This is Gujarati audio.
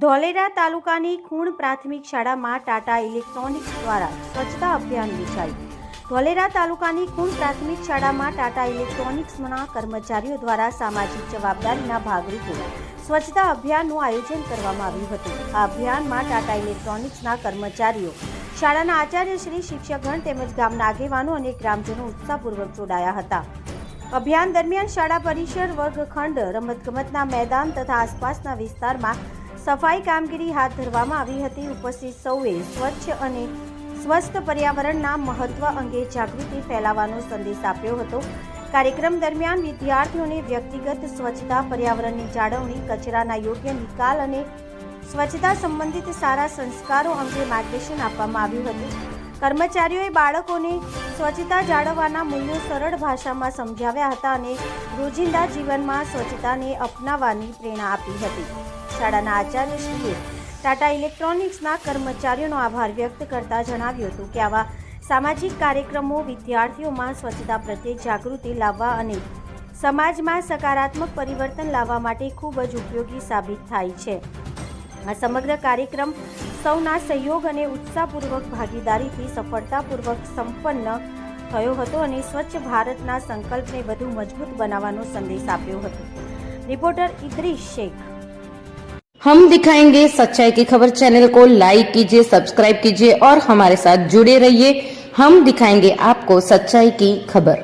ધોલેરા તાલુકાની ખૂણ પ્રાથમિક શાળામાં ટાટા ઇલેક્ટ્રોનિક્સ દ્વારા સ્વચ્છતા અભિયાન યોજાયું. ધોલેરા તાલુકાની ખૂણ પ્રાથમિક શાળામાં ટાટા ઇલેક્ટ્રોનિક્સના કર્મચારીઓ દ્વારા સામાજિક જવાબદારીના ભાગરૂપે સ્વચ્છતા અભિયાનનું આયોજન કરવામાં આવ્યું હતું. આ અભિયાનમાં ટાટા ઇલેક્ટ્રોનિક્સના કર્મચારીઓ, શાળાના આચાર્યશ્રી, શિક્ષકગણ તેમજ ગામના આગેવાનો અને ગ્રામજનો ઉત્સાહપૂર્વક જોડાયા હતા. અભિયાન દરમિયાન શાળા પરિસર, વર્ગખંડ, રમતગમતના મેદાન તથા આસપાસના વિસ્તારમાં સફાઈ કામગીરી હાથ ધરવામાં આવી હતી. ઉપસ્થિત સૌએ સ્વચ્છ અને સ્વસ્થ પર્યાવરણના મહત્વ અંગે જાગૃતિ ફેલાવવાનો સંદેશ આપ્યો હતો. કાર્યક્રમ દરમિયાન વિદ્યાર્થીઓને વ્યક્તિગત સ્વચ્છતા, પર્યાવરણની જાળવણી, કચરાના યોગ્ય નિકાલ અને સ્વચ્છતા સંબંધિત સારા સંસ્કારો અંગે માર્ગદર્શન આપવામાં આવ્યું હતું. કર્મચારીઓએ બાળકોને સ્વચ્છતા જાળવવાના મૂલ્યો સરળ ભાષામાં સમજાવ્યા હતા અને રોજિંદા જીવનમાં સ્વચ્છતાને અપનાવવાની પ્રેરણા આપી હતી. શાળાના આચાર્યશ્રીએ ટાટા ઇલેક્ટ્રોનિક્સના કર્મચારીઓનો આભાર વ્યક્ત કરતા જણાવ્યું હતું કે આવા સામાજિક કાર્યક્રમો વિદ્યાર્થીઓમાં સ્વચ્છતા પ્રત્યે જાગૃતિ લાવવા અને સમાજમાં સકારાત્મક પરિવર્તન લાવવા માટે ખૂબ જ ઉપયોગી સાબિત થાય છે. આ સમગ્ર કાર્યક્રમ સૌના સહયોગ અને ઉત્સાહપૂર્વક ભાગીદારીથી સફળતાપૂર્વક સંપન્ન થયો હતો અને સ્વચ્છ ભારતના સંકલ્પને વધુ મજબૂત બનાવવાનો સંદેશ આપ્યો હતો. રિપોર્ટર ઇદ્રીસ શેખ. हम दिखाएंगे सच्चाई की खबर चैनल को लाइक कीजिए, सब्सक्राइब कीजिए और हमारे साथ जुड़े रहिए. हम दिखाएंगे आपको सच्चाई की खबर.